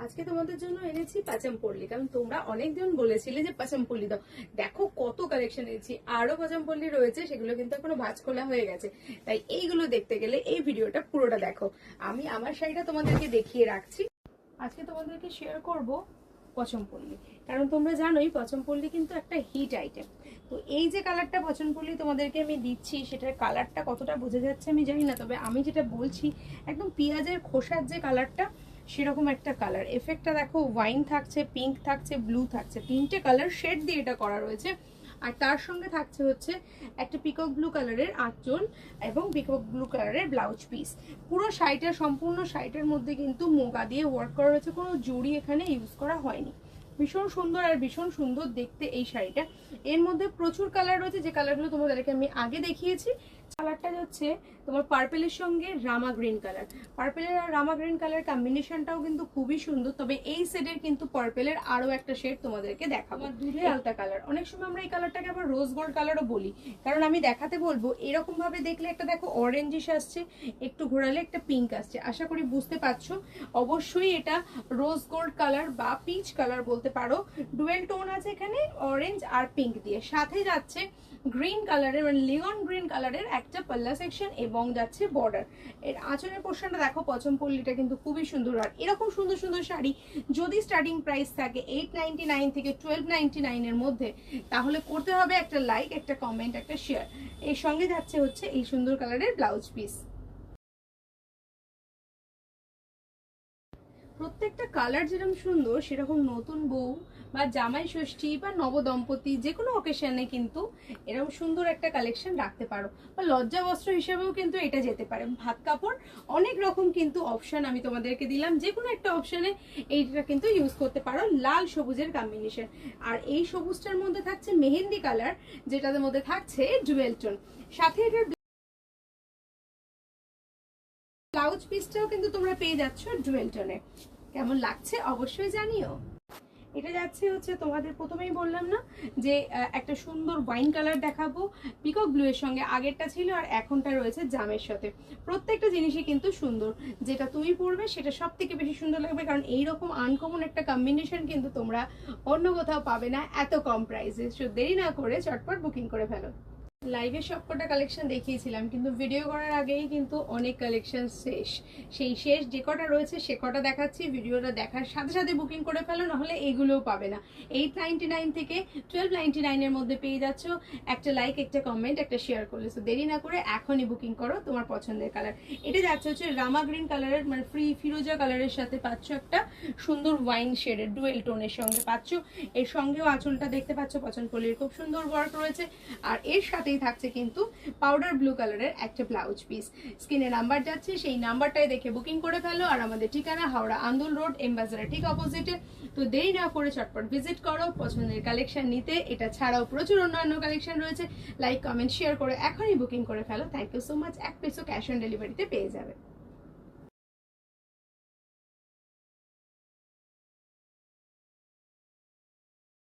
আজকে তোমাদের জন্য এনেছি পাচামপল্লি, কারণ তোমরা অনেকজন বলেছিলে যে পাচামপল্লি দাও। দেখো কত কালেকশন এনেছি, আরো পাচামপল্লি রয়েছে, সেগুলো কিন্তু এখনো ভাঁজ খোলা হয়ে গেছে। তাই এইগুলো দেখতে গেলে এই ভিডিওটা পুরোটা দেখো। আমি আমার শাড়িটা তোমাদেরকে দেখিয়ে রাখছি। আজকে তোমাদেরকে শেয়ার করব পচমপল্লি, কারণ তোমরা জানোই পচমপল্লি কিন্তু একটা হিট আইটেম। তো এই যে কালারটা পচমপল্লি তোমাদেরকে আমি দিচ্ছি, সেটার কালারটা কতটা বোঝা যাচ্ছে আমি জানি না, তবে আমি যেটা বলছি একদম পেঁয়াজের খোসার যে কালারটা সেরকম একটা কালার। এফেক্টটা দেখো, ওয়াইন থাকছে, পিঙ্ক থাকছে, ব্লু থাকছে, তিনটে কালার শেড দিয়ে এটা করা রয়েছে। আর তার সঙ্গে থাকছে হচ্ছে একটা পিকক ব্লু কালারের আঁচল এবং পিকক ব্লু কালারের ব্লাউজ পিস। পুরো শাড়িটা, সম্পূর্ণ শাড়িটার মধ্যে কিন্তু মোগা দিয়ে ওয়ার্ক করা রয়েছে, কোনো জড়ি এখানে ইউজ করা হয়নি। ভীষণ সুন্দর আর ভীষণ সুন্দর দেখতে এই শাড়িটা। এর মধ্যে প্রচুর কালার রয়েছে, যে কালারগুলো তোমাদেরকে আমি আগে দেখিয়েছি। কালারটা হচ্ছে তোমার পার্পেলের সঙ্গে রামা গ্রিন কালার। পার্পেলের আর রামা গ্রিন কালার কম্বিনেশনটাও কিন্তু খুবই সুন্দর, তবে এই সেটের কিন্তু পার্পেলের আরো একটা শেড তোমাদেরকে দেখাবো, দুধে আলতা কালার। অনেক সময় আমরা এই কালারটাকে আবার রোজ গোল্ড কালারও বলি, কারণ আমি দেখাতে বলবো এরকম ভাবে দেখলে একটা দেখো অরেঞ্জিশ আসছে, একটু ঘোরালে একটা পিঙ্ক আসছে। আশা করি বুঝতে পারছো। অবশ্যই এটা রোজ গোল্ড কালার বা পিচ কালার বলতে পারো। ডুয়েল টোন আছে এখানে অরেঞ্জ আর পিঙ্ক দিয়ে, সাথে যাচ্ছে গ্রিন কালারের মানে লিগন গ্রিন কালারের একটা পাল্লা সেকশন এবং যাচ্ছে বর্ডার। এর আঁচলের পোর্শনটা দেখো, পচমপল্লিটা কিন্তু খুবই সুন্দর। আর এরকম সুন্দর সুন্দর শাড়ি যদি স্টার্টিং প্রাইস থাকে 899 থেকে 1299 এর মধ্যে, তাহলে করতে হবে একটা লাইক, একটা কমেন্ট, একটা শেয়ার। এর সঙ্গে যাচ্ছে হচ্ছে এই সুন্দর কালারের ব্লাউজ পিস। প্রত্যেকটা কালার যেরকম সুন্দর, সেরকম নতুন বউ বা জামাই ষষ্ঠী বা নবদম্পতি যে কোনো অকেশনে কিন্তু এরকম সুন্দর একটা কালেকশন রাখতে পারো, বা লজ্জা বস্ত্র হিসেবেও কিন্তু এটা যেতে পারে। ভাত কাপড় অনেক রকম কিন্তু অপশন আমি তোমাদেরকে দিলাম, যে কোনো একটা অপশনে এইটা কিন্তু ইউজ করতে পারো। লাল সবুজের কম্বিনেশন, আর এই সবুজটার মধ্যে থাকছে মেহেন্দি কালার, যেটার মধ্যে থাকছে ডুয়েল টোন। সাথে এটার ব্লাউজ পিসটাও কিন্তু তোমরা পেয়ে যাচ্ছ ডুয়েল টোনে। কেমন লাগছে অবশ্যই জানিও। এটা যাচ্ছে হচ্ছে তোমাদের প্রথমেই বললাম না যে একটা সুন্দর ওয়াইন কালার দেখাবো পিকক ব্লু এর সঙ্গে, আগেরটা ছিল আর এখনটা রয়েছে জামের সাথে। প্রত্যেকটা জিনিসই কিন্তু সুন্দর, যেটা তুমি পরবে সেটা সব থেকে বেশি সুন্দর লাগবে, কারণ এইরকম আনকমন একটা কম্বিনেশন কিন্তু তোমরা অন্য কোথাও পাবে না এত কম প্রাইসে। সো দেরি না করে চটপট বুকিং করে ফেলো। লাইভে সবকটা কালেকশন দেখিয়েছিলাম, কিন্তু ভিডিও করার আগেই কিন্তু অনেক কালেকশন শেষ। সেই শেষ যে কটা রয়েছে সে কটা দেখাচ্ছি, ভিডিওটা দেখার সাথে সাথে বুকিং করে ফেলো, নাহলে এইগুলোও পাবে না। 899 থেকে 1299 এর মধ্যে পেয়ে যাচ্ছ। একটা লাইক, একটা কমেন্ট, একটা শেয়ার করলে। তো দেরি না করে এখনই বুকিং করো তোমার পছন্দের কালার। এটা যাচ্ছে হচ্ছে রামা গ্রিন কালারের মানে ফিরোজা কালারের সাথে পাচ্ছ একটা সুন্দর ওয়াইন শেডের ডুয়েল টোনের সঙ্গে পাচ্ছ। এর সঙ্গেও আঁচলটা দেখতে পাচ্ছ পছন্দপল্লির খুব সুন্দর ওয়ার্ক রয়েছে। আর এর সাথে থাকছে কিন্তু পাউডার ব্লু কালারের একটা ব্লাউজ পিস। স্ক্রিনে নাম্বার যাচ্ছে, সেই নাম্বারটাই দেখে বুকিং করে ফেলো। আর আমাদের ঠিকানা হাওড়া আন্দুল রোড, এম বাজারের ঠিক অপোজিটে। তো দেরি না করে চটপট ভিজিট করো পছন্দের কালেকশন নিতে। এটা ছাড়াও প্রচুর অন্যান্য কালেকশন রয়েছে। লাইক, কমেন্ট, শেয়ার করে এখনই বুকিং করে ফেলো। Thank you so much. 1 পিসও ক্যাশ অন ডেলিভারিতে পেয়ে যাবে।